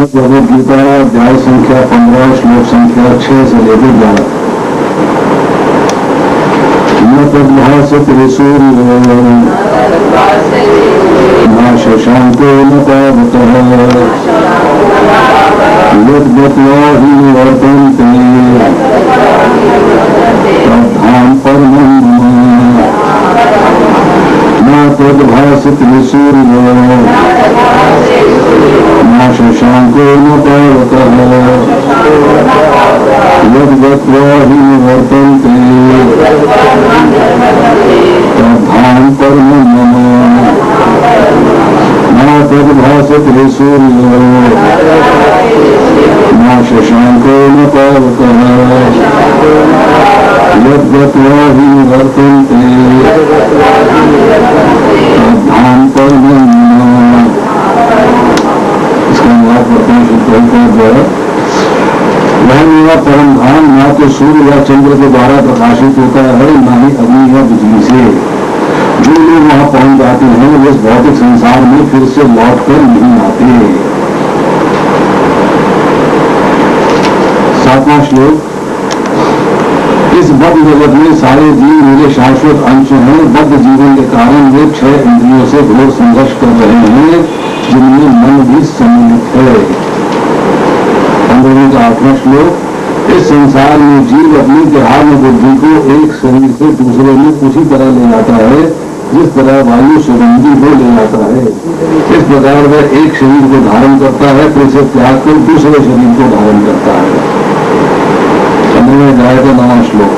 श्रीमद् भगवद गीता अध्याय संख्या 15 श्लोक संख्या 6 से लेकर 11। न तद्भासते सूर्यो न शशांको न पावकः यद्गत्वा हि वर्तन्ते तद्धाम परमं मम। न तद्भासते सूर्यो न शशांको न पावकः यद्गत्वा हि वर्तन्ते तद्धाम परमं मम। न तद्भासते सूर्यो न शशांको न पावकः यद्गत्वा हि वर्तन्ते तद्धाम परमं मम। इसका अनुवाद करते हैं शुद्ध द्वारा। वह मेरा परम धाम ना तो सूर्य या चंद्र के द्वारा प्रकाशित होता है, ना ही अग्नि या बिजली से। जो लोग वहां पहुंच जाते हैं वे इस भौतिक संसार में फिर से लौट कर नहीं आते। 7वां श्लोक। इस बद्ध जगत में सारे जीव मेरे शाश्वत अंश हैं। बद्ध जीवन के कारण वे 6 इंद्रियों से घोर संघर्ष कर रहे हैं, जिनमें मन भी सम्मिलित है। 15वें का 8वां श्लोक। इस संसार में जीव अपनी देहात्म बुद्धि को एक शरीर से दूसरे में उसी तरह ले जाता है जिस तरह वायु सुगंधी को ले जाता है। इस प्रकार वह एक शरीर को धारण करता है, फिर से त्याग कर दूसरे शरीर को धारण करता है। 15वें अध्याय का 9वां श्लोक।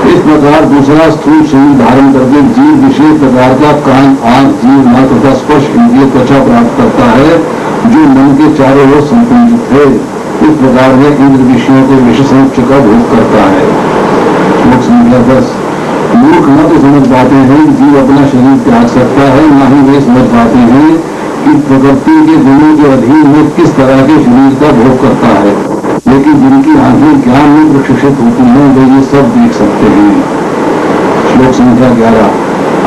इस प्रकार दूसरा स्थूल शरीर धारण करके जीव विशेष प्रकार का कान, आंख, जीव, नाक तथा स्पर्श इंद्रिय त्वचा प्राप्त करता है, जो मन के चारों ओर संकुचित है। इस प्रकार वह इंद्र विषयों के विषय का भोग करता है। श्लोक संख्या 10। मूर्ख न तो समझ पाते हैं कि जीव अपना शरीर त्याग सकता है, न ही वे समझ पाते हैं कि प्रकृति के गुणों के अधीन में किस तरह के शरीर का भोग करता है। लेकिन जिनकी आंखें ज्ञान में प्रशिक्षित होती हैं वे ये सब देख सकते हैं। श्लोक संख्या 11।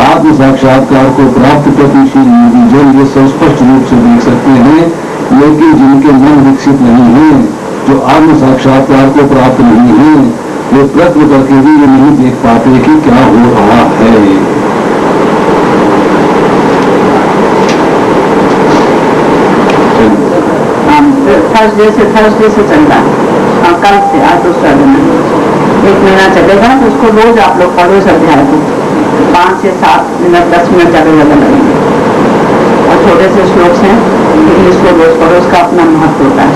आत्म साक्षात्कार को प्राप्त गतिशील जन ये सब स्पष्ट रूप से देख सकते हैं, लेकिन जिनके मन विकसित नहीं है, जो आत्म साक्षात्कार को प्राप्त नहीं है, वे प्रयत्न करके भी ये नहीं देख पाते कि क्या हो रहा है। थर्सडे से चल रहा है, कल से आज दूसरा दिन 1 महीना चलेगा। तो उसको रोज आप लोग पढ़ो इस अध्याय को। 5 से 7 मिनट 10 मिनट ज़्यादा लगेंगे और छोटे से श्लोक हैं, लेकिन इसको रोज पढ़ो, उसका अपना महत्व होता है।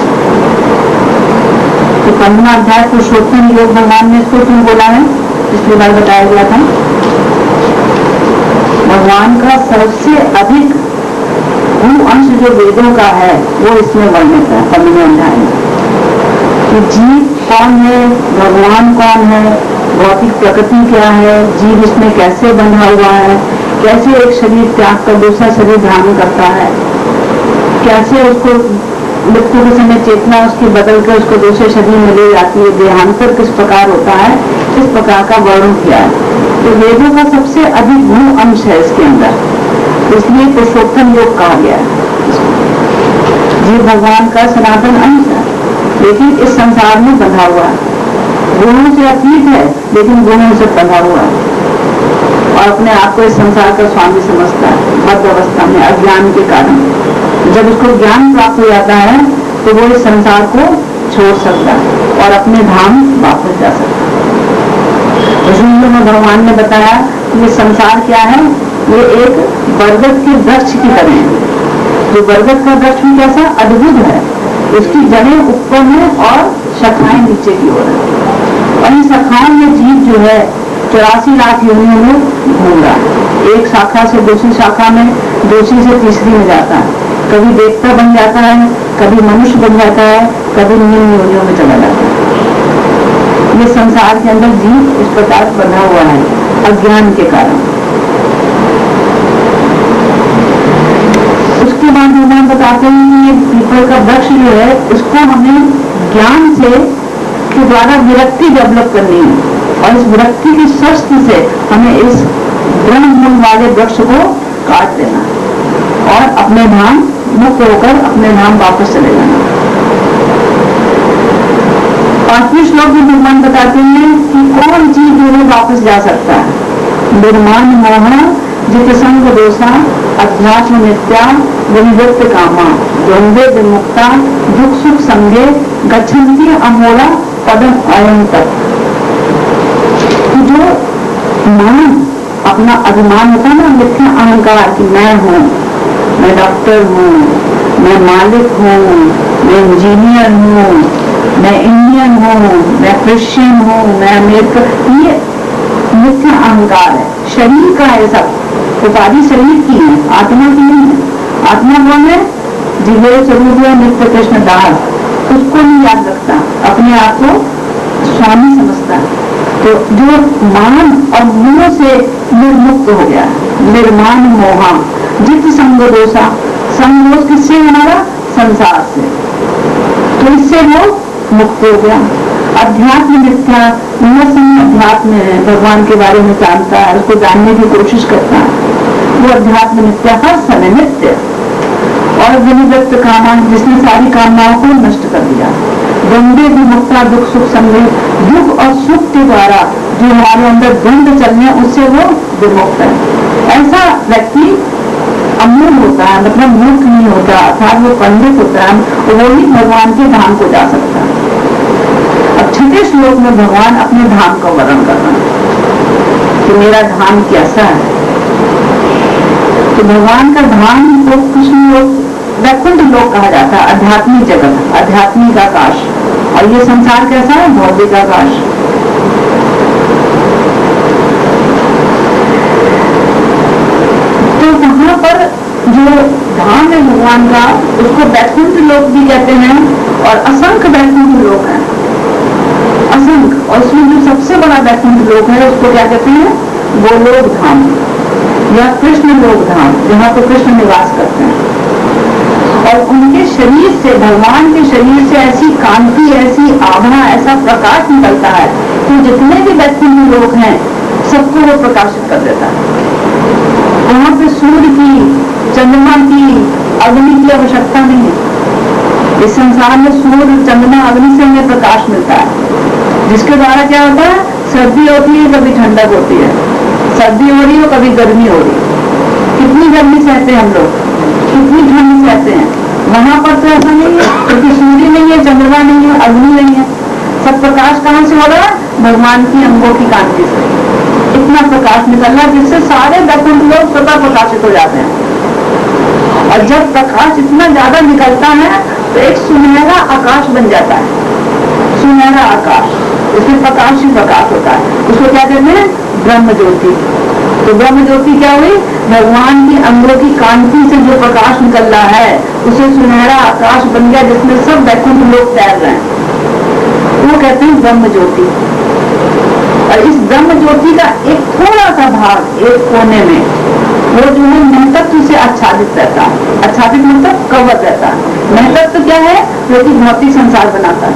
तो 15वां अध्याय पुरुषोत्तम योग भगवान ने इसको क्यों बोला है, पिछली बार बताया गया था। भगवान का सबसे अधिक गुण अंश जो वेदों का है वो इसमें वर्णित है 15वें अध्याय में। कि जीव कौन है, भगवान कौन है, भौतिक प्रकृति क्या है, जीव इसमें कैसे बंधा हुआ है, कैसे एक शरीर त्याग कर दूसरा शरीर धारण करता है, कैसे उसको मृत्यु के समय चेतना उसकी बदल कर उसको दूसरे शरीर में ले जाती है, देहांतर किस प्रकार होता है, इस प्रकार का वर्णन किया है। तो वेदों का सबसे अधिक गुण अंश है इसके अंदर, इसलिए पुरुषोत्तम योग कहा गया है। जीव भगवान का सनातन अंश है, लेकिन इस संसार में बंधा हुआ है। गुणों से अतीत है, लेकिन गुणों से बंधा हुआ है और अपने आप को इस संसार का स्वामी समझता है मध्य अवस्था में, अज्ञान के कारण। जब उसको ज्ञान प्राप्त हो जाता है तो वो इस संसार को छोड़ सकता है और अपने धाम वापस जा सकता है। इसलिए भगवान ने बताया कि ये संसार क्या है, ये एक बरगद के वृक्ष की तरह है। जो बरगद का वृक्ष भी कैसा अद्भुत है, उसकी जड़ें ऊपर में और शाखाएं नीचे की ओर है, और इन शाखाओं में जीव जो है 84 लाख योनियों में घूम रहा है। एक शाखा से दूसरी शाखा में, दूसरी से तीसरी में जाता है। कभी देवता बन जाता है, कभी मनुष्य बन जाता है, कभी निम्न योनियों में चला जाता है। ये संसार के अंदर जीव इस प्रकार बंधा हुआ है अज्ञान के कारण। उसके बाद भगवान बताते हैं कि ये पीपल का वृक्ष जो है उसको हमें ज्ञान से के द्वारा विरक्ति डेवलप करनी है, और इस विरक्ति की शस्त्र से हमें इस ब्रह्म मूल वाले वृक्ष को काट देना और अपने धाम मुक्त होकर अपने धाम वापस चले जाना। 5वें श्लोक में भगवान बताते हैं कि कौन जीव जो है वापस जा सकता है। निर्माण मोह जित संग दोषा अध्यात्म नित्या विनिवृत्त कामा द्वंद्वे विमुक्ता दुख सुख संगे गच्छन्ति अमोला पदम अयं तक। जो मान अपना अभिमान होता है ना, मिथ्या अहंकार कि मैं हूँ, मैं डॉक्टर हूँ, मैं मालिक हूँ, मैं इंजीनियर हूँ, मैं इंडियन हूँ, मैं क्रिश्चियन हूँ, मैं अमेरिकन, ये मिथ्या अहंकार है। शरीर का है सब, उपाधि शरीर की है, आत्मा की नहीं है। आत्मा कौन है? जिले स्वरूप नित्य कृष्ण दास, उसको नहीं याद रखता, अपने आप को स्वामी समझता। तो जो मान और मोह से निर्मुक्त हो गया, निर्माण मोहा जित संग दोषा, संग दोष किससे? हमारा संसार से, तो इससे वो मुक्त हो गया। अध्यात्म मिथ्या, अध्यात्म है, भगवान के बारे में जानता है, उसको जानने की कोशिश करता है, वो अध्यात्म मिथ्या हर समय नित्य। और विनिवृत्त कामा, जिसने सारी कामनाओं को नष्ट कर दिया। द्वंद्वे विमुक्ता दुख सुख संगे, दुख और सुख के द्वारा जो हमारे अंदर द्वंद्व चलने उससे वो विमुक्त है। ऐसा व्यक्ति अमूल होता है, मतलब मूर्ख नहीं होता, अर्थात वो पंडित होता है, वो ही भगवान के धाम को जा सकता है। अब 6वें श्लोक में भगवान अपने धाम का वर्णन कर रहे हैं कि मेरा धाम कैसा है। तो भगवान का धाम को कृष्ण लोक, वैकुंठ लोक कहा जाता है, आध्यात्मिक जगत, आध्यात्मिक आकाश। और ये संसार कैसा है? भौतिक आकाश। तो वहां पर जो धाम है भगवान का, उसको वैकुंठ लोक भी कहते हैं, और असंख्य वैकुंठ लोक है, असंख्य। और उसमें जो सबसे बड़ा वैकुंठ लोक है उसको क्या कहते हैं? गोलोक धाम या कृष्ण लोक धाम, जहाँ पे कृष्ण निवास करते हैं। और उनके शरीर से, भगवान के शरीर से ऐसी कांति, ऐसी आभा, ऐसा प्रकाश निकलता है कि जितने भी वैकुंठ लोक हैं सबको वो प्रकाशित कर देता है। वहां पे सूर्य की, चंद्रमा की, अग्नि की आवश्यकता नहीं है। इस संसार में सूर्य, चंद्रमा, अग्नि से हमें प्रकाश मिलता है, जिसके द्वारा क्या होता है? सर्दी होती है, कभी ठंडक होती है, सर्दी हो रही है, कभी गर्मी हो रही है। कितनी गर्मी सहते हैं हम लोग, कितनी ठंड सहते हैं। वहां पर तो ऐसा नहीं है, क्योंकि सूर्य नहीं है, चंद्रमा नहीं है, अग्नि नहीं है। सब प्रकाश कहाँ से हो रहा है? भगवान की अंगों की कांति से। इतना प्रकाश निकल रहा है जिससे सारे वैकुंठ लोग स्वतः प्रकाशित हो जाते हैं। और जब प्रकाश इतना ज्यादा निकलता है तो एक सुनहरा आकाश बन जाता है, सुनहरा आकाश, इसमें प्रकाश ही प्रकाश होता है। उसको क्या कहते हैं? ब्रह्म ज्योति। तो ब्रह्म ज्योति क्या हुई? भगवान की अंगों की कांति से जो प्रकाश निकल रहा है उसे सुनहरा आकाश बन गया, जिसमें सब वैकुंठ लोग तैर रहे हैं, वो कहते हैं ब्रह्म ज्योति। और इस ब्रह्म ज्योति का एक थोड़ा सा भाग, एक कोने में, वो जो है महतत्व से आच्छादित रहता है। आच्छादित मतलब कवर रहता है। महतत्व क्या है? जो कि भौतिक संसार बनाता है।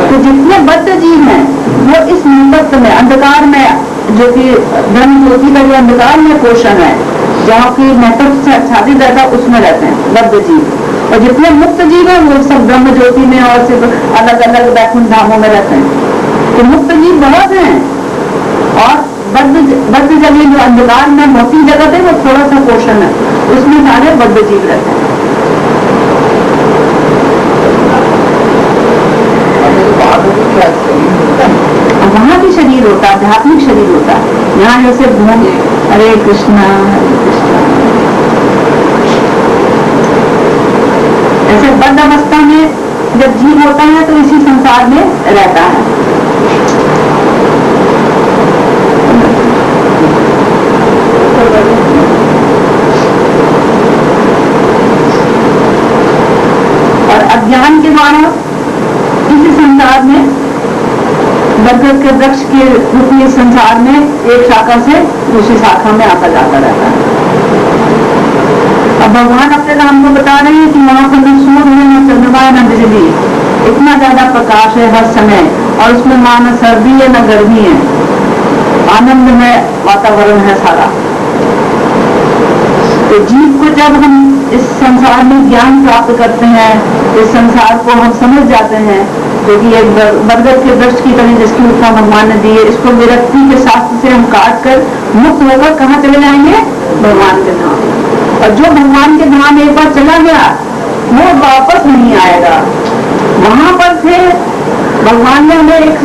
तो जितने बद्ध जीव हैं वो इस महतत्व में, अंधकार में, जो कि ब्रह्म ज्योति का जो अंधकार में पोषण है, जहाँ की महतत्व से आच्छादित रहता है, उसमें रहते हैं बद्ध जीव। और जितने मुक्त जीव हैं वो सब ब्रह्म ज्योति में और सिर्फ अलग अलग वैकुंठ धामों में रहते हैं। तो मुक्त जीव बहुत हैं, और बद्ध जगह जो अंधकार में भौतिक जगत है वो थोड़ा सा पोषण है, उसमें सारे बद्ध जीव रहते हैं। वहाँ भी शरीर होता है, आध्यात्मिक शरीर होता है। यहाँ जैसे भूम, हरे कृष्णा हरे कृष्णा, ऐसे बद्ध अवस्था में जब जीव होता है तो इसी संसार में रहता है। और अज्ञान के द्वारा इसी संसार में, बरगद के वृक्ष के रूपी संसार में, एक शाखा से दूसरी शाखा में आता जाता रहता है। अब भगवान अपने नाम को बता रहे हैं कि वहां पर न सूर्य है, न चंद्रमा है, न बिजली, इतना ज्यादा प्रकाश है हर समय, और उसमें वहां न सर्दी है न गर्मी है, आनंदमय वातावरण है सारा। तो तो जीव को जब हम इस संसार में ज्ञान प्राप्त करते हैं, इस संसार को हम समझ जाते हैं, क्योंकि एक बरगद के वृक्ष की तरह जिसकी उपमा भगवान ने दी है, इसको विरक्ति के शास्त्र से हम काट कर मुक्त होकर कहाँ चले जाएंगे? भगवान के धाम। और जो भगवान के धाम एक बार चला गया वो वापस नहीं आएगा। वहां पर फिर भगवान ने हमें एक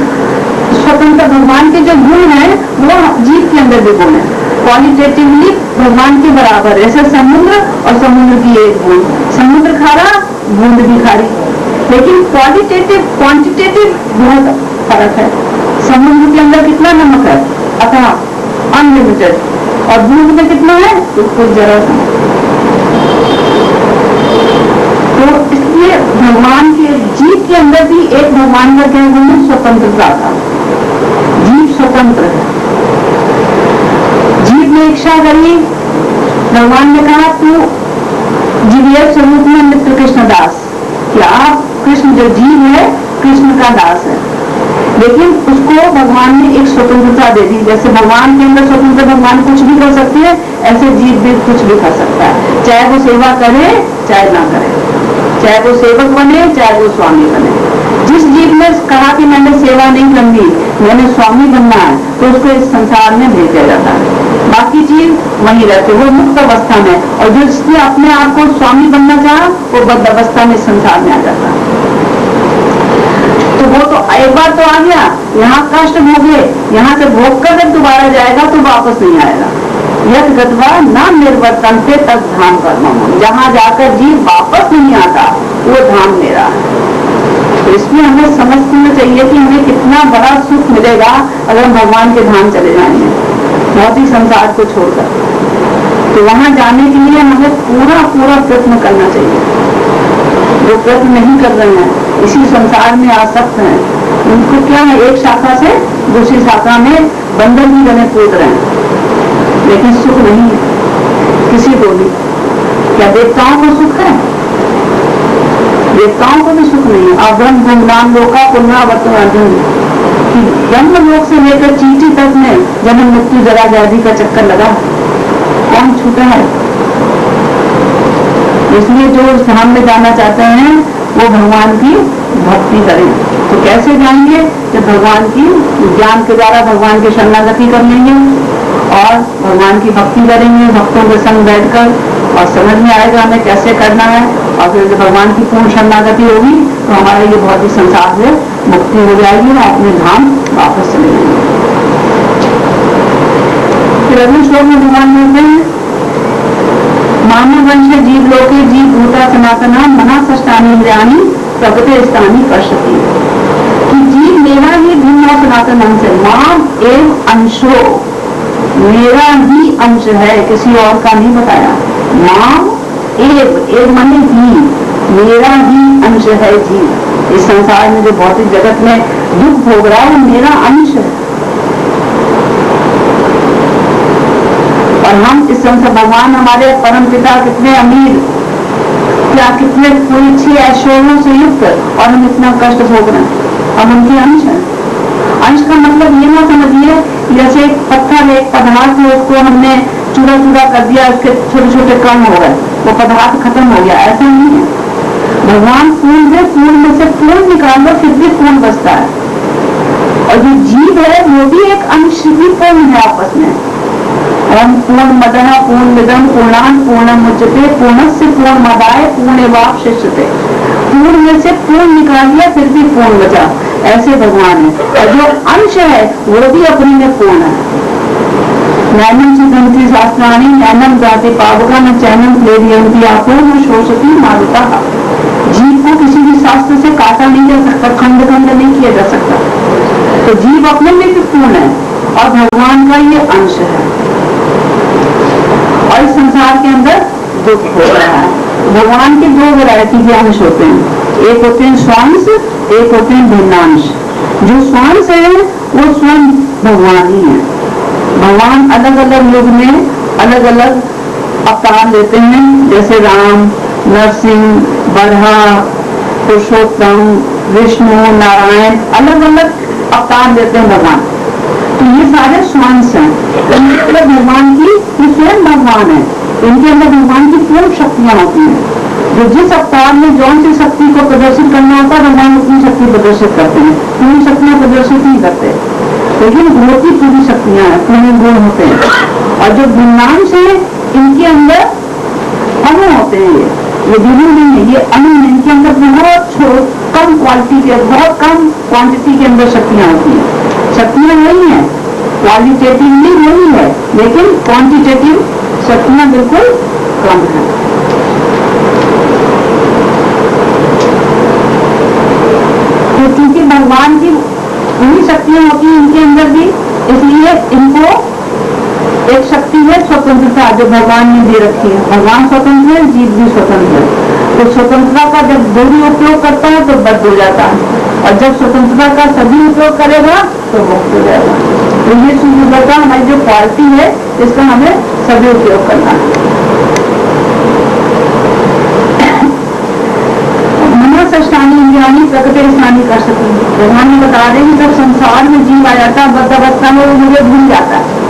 स्वतंत्र, भगवान के जो गुण है वो जीव के अंदर भी गुण है, क्वालिटेटिवली भगवान के बराबर। जैसे समुद्र और समुद्र की एक बूंद, समुद्र खारा बूंद भी खारी, लेकिन क्वालिटेटिव क्वांटिटेटिव बहुत फर्क है। समुद्र के अंदर कितना नमक है? अथाह, अनलिमिटेड, और बूंद में कितना है? तो कुछ जरा सा। तो इसलिए भगवान के जीव के अंदर भी एक भगवान का क्या गुण है? स्वतंत्रता का। जीव स्वतंत्र है। जीव ने इच्छा करी, भगवान ने कहा तू जीविया स्वरूप में मित्र कृष्ण दास, कि आप कृष्ण जो जीव है कृष्ण का दास है। लेकिन उसको भगवान ने एक स्वतंत्रता दे दी। जैसे भगवान के अंदर स्वतंत्र, भगवान कुछ भी कर सकते हैं, ऐसे जीव भी कुछ भी कर सकता है, चाहे वो सेवा करे चाहे ना करे, चाहे वो सेवक बने चाहे वो स्वामी बने। जिस जीव ने कहा कि मैंने सेवा नहीं करनी, मैंने स्वामी बनना है, तो उसको इस संसार में भेजा जाता है। बाकी जीव वहीं रहते, वो मुक्त अवस्था में, और जिसने अपने आप को स्वामी बनना चाहा वो बद्ध अवस्था में संसार में आ जाता है। तो वो तो एक बार तो आ गया, यहाँ कष्ट भोगे, यहाँ से भोग कर जब दोबारा जाएगा तो वापस नहीं आएगा। यद गत्वा न निर्वर्तन्ते तद धाम कर्म, जहाँ जाकर जीव वापस नहीं आता वो धाम मेरा है। तो इसमें हमें समझना चाहिए कि हमें कितना बड़ा सुख मिलेगा अगर हम भगवान के धाम चले जाएंगे, भौतिक संसार को छोड़कर। तो वहां जाने के लिए हमें पूरा पूरा प्रयत्न करना चाहिए। जो प्रयत्न नहीं कर रहे हैं, इसी संसार में आसक्त हैं, उनको क्या है, एक शाखा से दूसरी शाखा में बंधन ही बने कूद रहे हैं, लेकिन सुख नहीं है किसी को भी। क्या देवताओं को सुख है? देवताओं को भी सुख नहीं है। अब्रह्म गुमनाम लोका पुनरावर्तन, कि ब्रह्म लोक से लेकर चींटी तक में जन्म मृत्यु जरा व्याधि का चक्कर लगा, कौन छूटा है? इसलिए जो धाम में जाना चाहते हैं वो भगवान की भक्ति करें। तो कैसे जाएंगे? जब भगवान की ज्ञान के द्वारा भगवान की शरणागति कर लेंगे और भगवान की भक्ति करेंगे, भक्तों के संग बैठकर, और समझ में आएगा हमें कैसे करना है। और फिर जब भगवान की पूर्ण शरणागति होगी तो हमारा ये भौतिक संसार से मुक्ति हो जाएगी और अपने धाम वापस चले जाएंगे। फिर अगले श्लोक में भगवान कहते हैं, मानव वंश जीव लोके जीव भूता सनातना मना षष्टानि इंद्रियाणि प्रगते स्थानी कर्षति, कि जीव मेरा ही भिन्न और सनातन अंश है। माम एव अंशो, मेरा ही अंश है, किसी और का नहीं बताया। माम एव माने ही, मेरा ही अंश है जीव। इस संसार में जो भौतिक जगत में दुख भोग रहा है वो मेरा अंश है। और हम इस संसार, भगवान हमारे परम पिता कितने अमीर, क्या कितने पूरी अच्छी ऐश्वर्यों से युक्त, और हम इतना कष्ट भोग रहे हैं, हम उनके अंश हैं। अंश का मतलब ये ना समझिए जैसे एक पत्थर है, एक पदार्थ है, उसको हमने चूरा चूरा कर दिया, उसके छोटे छोटे कण हो गए, वो पदार्थ खत्म हो गया, ऐसा नहीं है। भगवान पूर्ण है, पूर्ण में से पूर्ण निकाल लो फिर भी पूर्ण बचता है। और जो जीव है वो भी एक अंश ही पूर्ण है आपस में। ओम पूर्ण मदः पूर्णमिदं पूर्णात् पूर्णमुदच्यते पूर्णस्य पूर्णमादाय पूर्णमेवावशिष्यते, पूर्ण में से पूर्ण निकाल दिया फिर भी पूर्ण बचा, ऐसे भगवान है। और जो अंश है वो भी अपने में पूर्ण है। नैनम सिद्धंति शास्त्राणि नैनम जाति पावका न चैनम क्लेदियंति आपो न शोषति मारुता। जीव को किसी भी शास्त्र से काटा नहीं जा सकता, खंड खंड नहीं किया जा सकता। तो जीव अपने में भी पूर्ण है और भगवान का ये अंश है। और इस संसार के अंदर दुख हो रहा है। भगवान के दो वैरायटी के अंश होते हैं, एक होते हैं स्वांश, एक होते हैं भिन्नांश। जो स्वांश है वो स्वयं भगवान ही है। भगवान अलग अलग युग में अलग अलग अवतार लेते हैं, जैसे राम, नरसिंह, बरहा, पुरुषोत्तम, विष्णु, नारायण, अलग अलग अवतार लेते हैं भगवान। तो ये सारे स्वांश हैं। मतलब भगवान की स्वयं भगवान है, इनके अंदर भगवान की पूर्ण शक्तियां होती हैं। जो जिस अवतार में जौन सी शक्ति को प्रदर्शित करना होता है भगवान उतनी शक्ति प्रदर्शित करते हैं, पूरी शक्तियां प्रदर्शित नहीं करते, लेकिन होती पूरी शक्तियां हैं, पूरे गुण होते हैं। और जो भिन्नांश है इनके अंदर अणु होते हैं, ये दिव्य नहीं है, ये अणु है। इनके अंदर बहुत कम क्वालिटी के, बहुत कम क्वांटिटी के अंदर शक्तियां होती हैं। शक्तियां वही है, क्वालिटेटिवली वही है, लेकिन क्वांटिटेटिव शक्तियां बिल्कुल कम है। तो क्योंकि भगवान की पूरी शक्तियां होती हैं इनके अंदर भी, इसलिए इनको एक शक्ति है स्वतंत्रता जो भगवान ने दे रखी है। भगवान स्वतंत्र है, जीव भी स्वतंत्र है। तो स्वतंत्रता का जब दुरुपयोग करता है तो बद्ध हो जाता है, और जब स्वतंत्रता का सभी उपयोग करेगा तो मुक्त हो जाएगा। तो ये स्वतंत्रता हमारी जो क्वालिटी है इसका हमें सभी उपयोग करना है। मनसष्टानी इंद्रियाणी प्रकृति स्थानी कर सकते। भगवान ने बता दें कि जब संसार में जीव आ जाता है बद्ध अवस्था में, वो मुझे भूल जाता है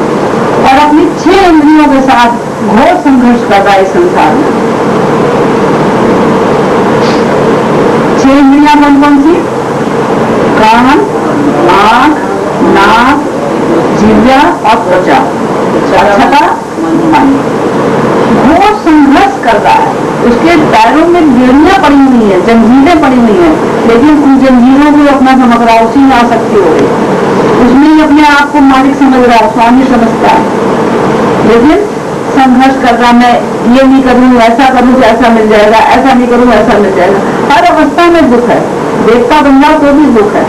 और अपनी 6 इंद्रियों के साथ घोर संघर्ष कर रहा है इस संसार में। 6 इंद्रियां कौन कौन सी? कान, आंख, नाक, जिह्वा और त्वचा, छठा मन। घोर संघर्ष कर रहा है, उसके पैरों में बेड़ियां पड़ी हुई है, जंजीरें पड़ी हुई है, लेकिन उन जंजीरों को अपना समझ रहा है, उसी में आसक्ति हो गई, उसमें ही अपने आप को मालिक समझ रहा है, स्वामी समझता है। लेकिन संघर्ष कर रहा, मैं ये नहीं करूँ, ऐसा करूँ तो ऐसा मिल जाएगा, ऐसा नहीं करूँ ऐसा मिल जाएगा। हर अवस्था में दुख है, देवता बन जाओ तो भी दुख है।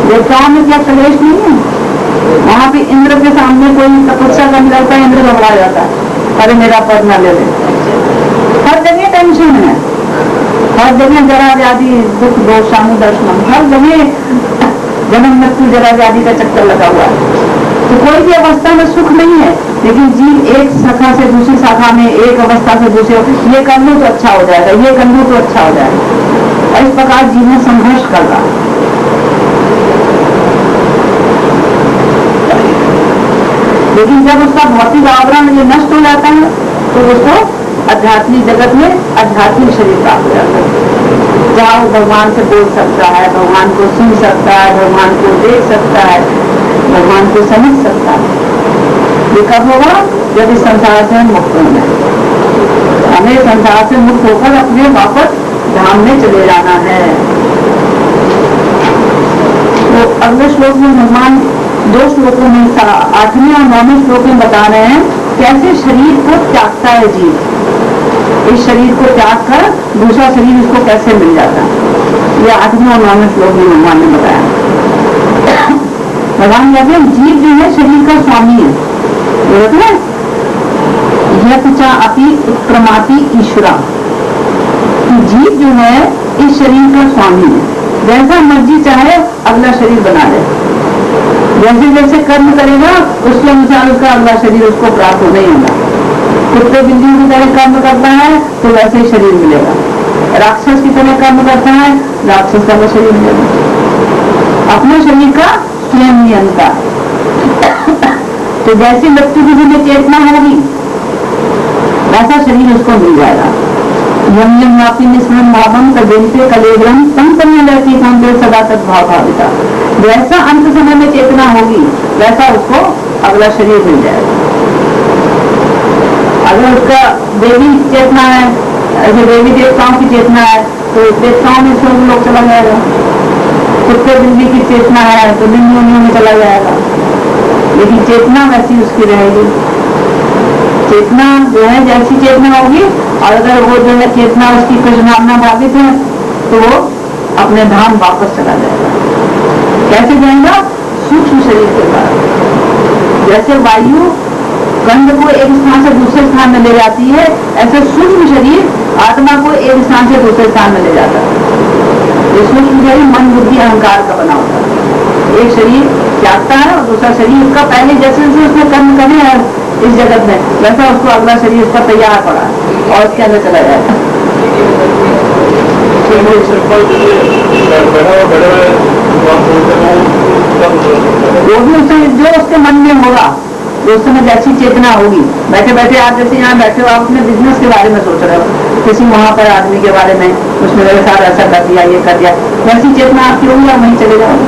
देवताओं में क्या कलेश नहीं है? वहां भी इंद्र के सामने कोई तपस्या करने लगता है, इंद्र घबरा जाता है, अरे मेरा पद न ले ले। हर जगह टेंशन है, हर जगह जरा व्याधि, दुख, दोष, सामू दर्शनम, हर जगह जन्म मृत्यु जरा व्याधि का चक्कर लगा हुआ है। तो कोई भी अवस्था में सुख नहीं है, लेकिन जीव एक शाखा से दूसरी शाखा में, एक अवस्था से दूसरे, ये कर लूं तो अच्छा हो जाएगा, ये कर लूं तो अच्छा हो जाएगा। इस प्रकार जीव में संघर्ष कर रहा है। लेकिन जब उसका भौतिक आवरण ये नष्ट हो जाता है तो उसको आध्यात्मिक जगत में आध्यात्मिक शरीर प्राप्त हो जाता है, जहाँ वो भगवान से बोल सकता है, भगवान को सुन सकता है, भगवान को देख सकता है, भगवान को समझ सकता है। ये कब होगा? जब इस संसार से हम मुक्त होंगे। हमें संसार से मुक्त होकर अपने वापस धाम में चले जाना है। तो अगले श्लोक में भगवान 2 श्लोकों में 8वें और 9वें श्लोक में बता रहे हैं कैसे शरीर को त्यागता है जीव। इस शरीर को त्याग कर दूसरा शरीर इसको कैसे मिल जाता है, यह 8वें और 9वें श्लोक में भगवान ने बताया। भगवान कहते हैं जीव जो है शरीर का स्वामी है, यथा अपि उत्क्रमाति ईश्वरा। जीव जो है इस शरीर का स्वामी है, जैसा मर्जी चाहे अगला शरीर बना ले, जैसे जैसे कर्म करेगा उसके अनुसार उसका अगला शरीर उसको प्राप्त होना ही होगा। कुत्ते बिल्ली की तरह कर्म करता है तो वैसे ही शरीर मिलेगा, राक्षस की तरह कर्म करता है राक्षस का शरीर मिलेगा। अपने शरीर का स्वयं नियंता। तो जैसे मृत्यु की में चेतना होगी वैसा शरीर उसको मिल जाएगा। यम यम वापी निस्मरण भावम कदेंते कलेग्रम संपन्न लड़की कांते सदा तद्भाव भाविता। जैसा अंत समय में चेतना होगी वैसा उसको अगला शरीर मिल जाएगा। अगर उसका देवी चेतना है, ऐसे देवी देवताओं की चेतना है तो देवताओं में स्वर्ग लोग चला जाएगा। कुत्ते बिल्ली की चेतना है तो बिल्लियों में चला जाएगा, लेकिन चेतना वैसी उसकी रहेगी। चेतना जो है जैसी चेतना होगी, और अगर वो जो है चेतना उसकी कृष्ण भावना भावित है तो वो अपने धाम वापस चला जाएगा। कैसे जाएगा? सूक्ष्म शरीर के द्वारा। जैसे वायु गंध को एक स्थान से दूसरे स्थान में ले जाती है, ऐसे सूक्ष्म शरीर आत्मा को एक स्थान से दूसरे स्थान में ले जाता है। ये सूक्ष्म शरीर मन बुद्धि अहंकार का बना होता है। एक शरीर त्यागता है और दूसरा शरीर उसका पहले जैसे जैसे उसने कर्म करे है इस जगत में, वैसा उसको अगला शरीर उसका तैयार पड़ा और उसके अंदर चला जाएगा। वो भी उससे जो उसके मन में होगा उस समय जैसी चेतना होगी, बैठे बैठे आप जैसे यहाँ बैठे हो, आप अपने बिजनेस के बारे में सोच रहे हो, किसी वहां पर आदमी के बारे में, उसने मेरे साथ ऐसा कर दिया, ये कर दिया, वैसी चेतना आपकी होगी, आप वहीं चले जाओगे।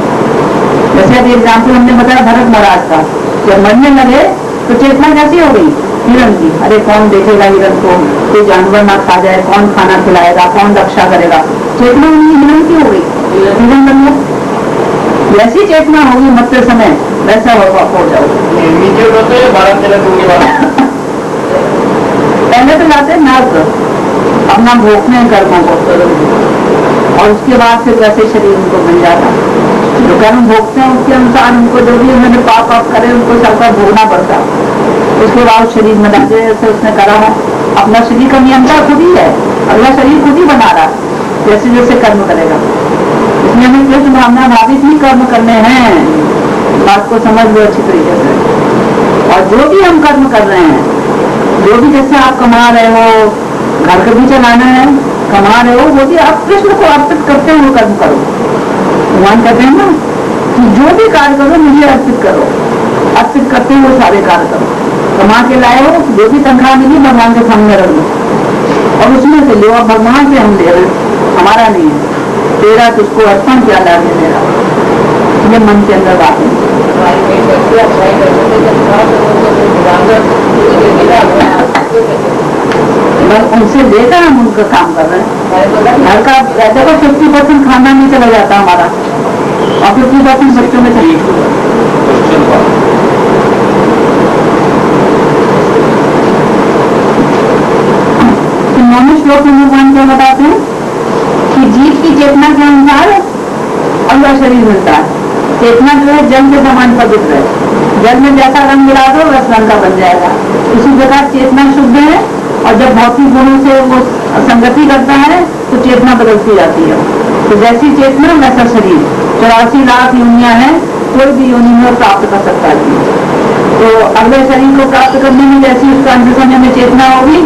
जैसे अभी एग्जाम्पल हमने बताया भरत महाराज का, जब मरने लगे तो चेतना कैसी हो गई हिरण की, अरे कौन देखेगा हिरण को, कोई जानवर ना खा जाए, कौन खाना खिलाएगा, कौन रक्षा करेगा, चेतना हिरण की हो गई, हिरण बन गया। जैसी चेतना होगी मरते समय वैसा हो जाओगे। पहले तो जाते नर्क अपना भोगने कर्मों को, और उसके बाद फिर वैसे शरीर उनको मिल जाता, जो कर्म भोगते हैं उसके अनुसार उनको जो भी उन्होंने पाप करे उनको सबका भोगना पड़ता। उसके बाद शरीर में डाले जैसे उसने करा है, अपना शरीर का नियंत्रण खुद ही है, अगला शरीर खुद ही बना रहा, जैसे जैसे कर्म करेगा। इसमें हमें कृष्ण भावना भावित ही कर्म करने हैं, बात को समझ लो अच्छी तरीके से। और जो भी हम कर्म कर रहे हैं, जो भी जैसे आप कमा रहे हो, घर का भी चलाना है, कमा रहे हो, वो भी आप कृष्ण को अर्पित करते हुए कर्म करो। भगवान कहते हैं ना कि जो भी कार्य करो मुझे अर्पित करो, अर्पित करते हुए सारे कार्य करो। कमा के लाए हो, जो भी तनख्वाह मिली भगवान के सामने रख लो और उसमें से लो, अब भगवान से हम ले रहे, हमारा नहीं है, तेरा तुझको अर्पण क्या लाभ दे रहा, ये मन के अंदर बात है। बस उनसे लेकर हम उनका काम कर रहे हैं। घर का देखो 50% खाना नहीं चला जाता हमारा और 50% बच्चों में चली। नौवें श्लोक में भगवान क्या बताते हैं कि जीव की चेतना के अनुसार अगला शरीर मिलता है। चेतना जो है जल के समान पवित्र है, जल में जैसा रंग मिला दो वैसा रंग का बन जाएगा। इसी प्रकार चेतना शुद्ध है और जब भौतिक गुणों से वो संगति करता है तो चेतना बदलती जाती है। तो जैसी चेतना वैसा शरीर, 84 लाख योनियां हैं, कोई भी योनि में प्राप्त कर सकता है। तो अगले शरीर को प्राप्त करने में जैसी उसका अंत समय में चेतना होगी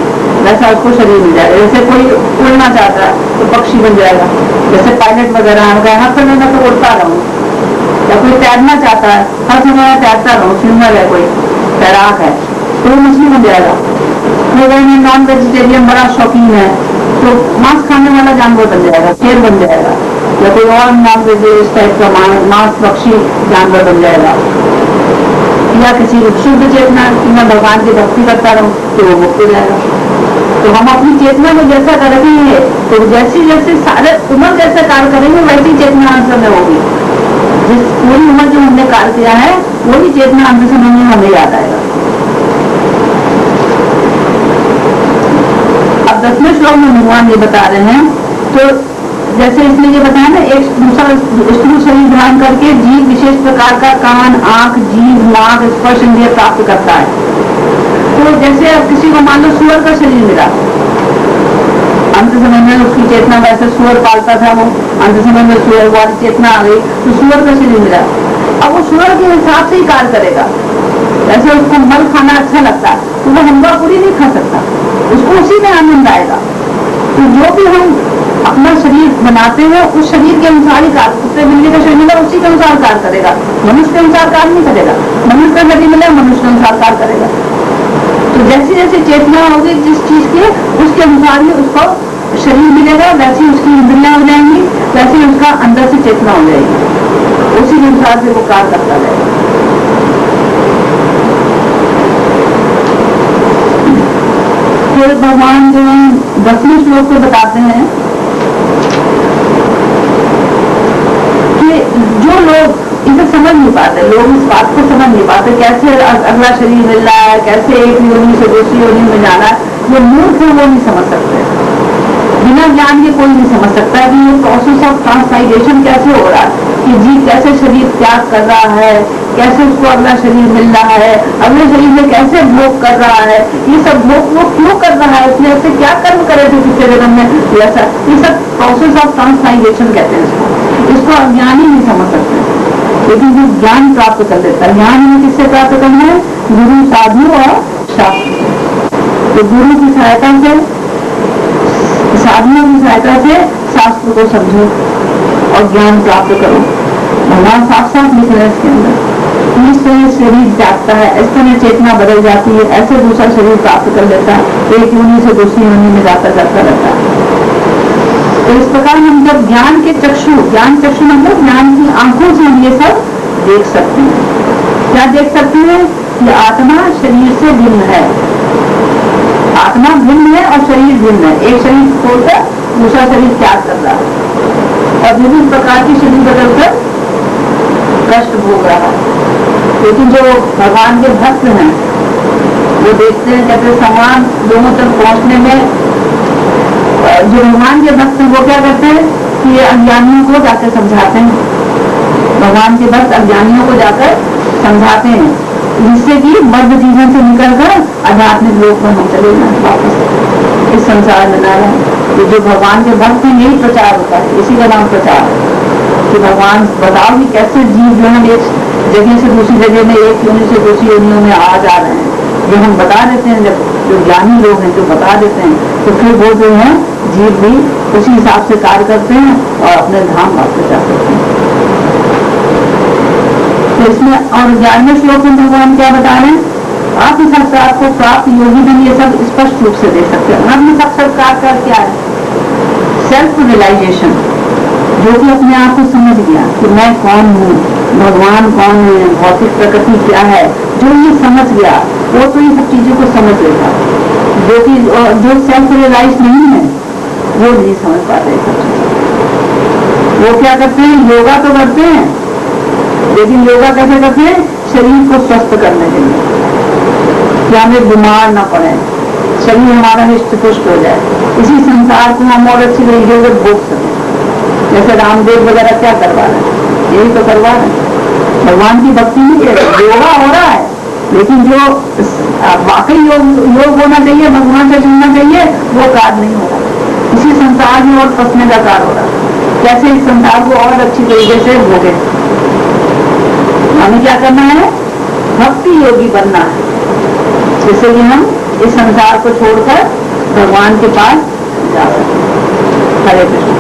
वैसा उसको शरीर मिल जाएगा। जैसे कोई उड़ना चाहता है तो पक्षी बन जाएगा, जैसे पायलट वगैरह हो गया, हर समय मैं तो उड़ता रहूं, या कोई तैरना चाहता है हर समय मैं तैरता रहूं, स्विमर है कोई तैराक है तो वो मछली बन जाएगा। कोई नॉन वेजिटेरियन बड़ा शौकीन है तो मांस खाने वाला जानवर बन जाएगा, शेर बन जाएगा, या कोई और नॉन वेज इस टाइप का मांस पक्षी जानवर बन जाएगा। या किसी शुद्ध चेतना कि मैं भगवान की भक्ति करता रहूं तो वो मुक्त हो जाएगा। तो हम अपनी चेतना में जैसा करेंगे तो जैसी जैसे सारे उम्र जैसा कार्य करेंगे वैसी चेतना अंत में होगी। जिस पूरी उम्र जो हमने कार्य किया है वो भी चेतना अंत समय में हमें याद आएगा। अब 10वें श्लोक में भगवान ये बता रहे हैं, तो जैसे इसने ये बताया ना, एक दूसरा स्थूल शरीर धारण करके जीव विशेष प्रकार का कान, आंख, जीभ, नाक, स्पर्श इंद्रिय प्राप्त करता है। तो जैसे अब किसी को मान लो सुअर का शरीर मिला, अंत समय में उसकी चेतना वैसे सुअर पालता था, वो अंत समय में सुअर वाली चेतना आ गई तो सुअर का शरीर मिला। अब वो सुअर के हिसाब से ही कार्य करेगा। जैसे उसको मल खाना अच्छा लगता है तो वो हलवा पूरी नहीं खा सकता, उसको उसी में आनंद आएगा। तो जो भी हम अपना शरीर बनाते हैं उस शरीर के अनुसार ही कार्य, कुत्ते बिल्ली का शरीर मिला उसी के अनुसार कार्य करेगा, मनुष्य के अनुसार कार्य नहीं करेगा। मनुष्य का शरीर मिला मनुष्य के अनुसार कार्य करेगा। तो जैसी जैसी चेतना होगी जिस चीज की उसके अनुसार ही उसको शरीर मिलेगा, वैसी उसकी इंद्रियां हो जाएंगी, वैसी उसका अंदर से चेतना हो जाएगी, उसी के अनुसार से वो कार्य करता रहेगा। फिर भगवान जो 10वें श्लोक को बताते हैं कि जो लोग इसे समझ नहीं पाते, लोग इस बात को समझ नहीं पाते कैसे अगला शरीर मिल रहा है, कैसे एक योनि से दूसरी योनि में जाना है, जो मूर्ख है वो नहीं समझ सकते। बिना ज्ञान के कोई नहीं समझ सकता कि ये प्रोसेस ऑफ ट्रांसफाइगेशन कैसे हो रहा है, कि जीव कैसे शरीर त्याग कर रहा है, कैसे उसको अगला शरीर मिल रहा है, अगले शरीर में कैसे भोग कर रहा है, ये सब भोग वो क्यों कर रहा है, उसने ऐसे क्या कर्म करे थे पिछले जन्म में, ऐसा ये सब प्रोसेस ऑफ ट्रांसफाइगेशन कहते हैं। इसको अज्ञानी नहीं समझ सकते, लेकिन जो ज्ञान प्राप्त कर लेता है, ज्ञान में किससे प्राप्त करना है, गुरु, साधु और शास्त्र। तो गुरु की सहायता से, साधना की सहायता से शास्त्र को समझो और ज्ञान प्राप्त करो। भगवान साफ साफ लिख रहे हैं इसके अंदर। शरीर से शरीर जागता है, इस तरह चेतना बदल जाती है, ऐसे दूसरा शरीर प्राप्त कर लेता है, एक योनि से दूसरी योनि में जाता जाता रहता है। तो इस प्रकार हम जब ज्ञान चक्षु मतलब ज्ञान की आंखों से हम ये सब देख सकते हैं। क्या देख सकते हैं कि आत्मा शरीर से भिन्न है, आत्मा भिन्न है और शरीर भिन्न है। एक शरीर छोड़कर दूसरा शरीर त्याग कर रहा है और विभिन्न प्रकार की शरीर बदलकर कष्ट भोग रहा है। लेकिन जो भगवान के भक्त हैं वो देखते हैं, कहते समान दोनों तक पहुंचने में जो भगवान के भक्त हैं वो क्या करते हैं कि ये अज्ञानियों को जाकर समझाते हैं, भगवान के भक्त अज्ञानियों को जाकर समझाते हैं, जिससे कि मर्द जीवन से निकलकर आध्यात्मिक लोक में हम चले जाए, वापस इस संसार में न रहें। जो भगवान के भक्त हैं यही प्रचार होता है, इसी का नाम प्रचार है कि भगवान बताओ कि कैसे जीव जो है एक जगह से दूसरी जगह में, एक योनि से दूसरी योनियों में आ जा रहे हैं। जो हम बता देते हैं, जब जो ज्ञानी लोग हैं जो बता देते हैं, तो फिर वो जो है जीव भी उसी हिसाब से कार्य करते हैं और अपने धाम वापस जा सकते हैं। तो इसमें और 11वें श्लोक में भगवान क्या बता रहे हैं, आत्म साक्षात्कार को प्राप्त योगी भी ये सब स्पष्ट रूप से देख सकते हैं। आत्म साक्षात्कार का क्या है? सेल्फ रियलाइजेशन, जो कि अपने आप को समझ गया कि मैं कौन हूँ, भगवान कौन है, भौतिक प्रकृति क्या है, जो ये समझ गया वो तो ये सब चीजों को समझ लेगा। जो सेल्फ रियलाइज नहीं है वो नहीं समझ पाते सब चीजें। वो क्या करते हैं, योगा तो करते हैं, लेकिन योगा कैसे करते हैं? शरीर को स्वस्थ करने के लिए, कि हमें बीमार ना पड़े, शरीर हमारा हिष्ट पुष्ट हो जाए, इसी संसार को हम और अच्छी तरीके से भोग सकें। जैसे रामदेव वगैरह क्या करवा रहे हैं, यही तो करवा रहे हैं। भगवान की भक्ति नहीं है, योगा हो रहा है, लेकिन जो वाकई योग होना चाहिए, भगवान से जुड़ना चाहिए, वो कार्य नहीं हो रहा। इसी संसार में और फंसने का कार्य हो रहा है। कैसे इस संसार को और अच्छी तरीके से भोगे। हमें क्या करना है? भक्ति योगी बनना है, जिससे कि हम इस संसार को छोड़कर भगवान के पास जा सकें। हरे कृष्ण।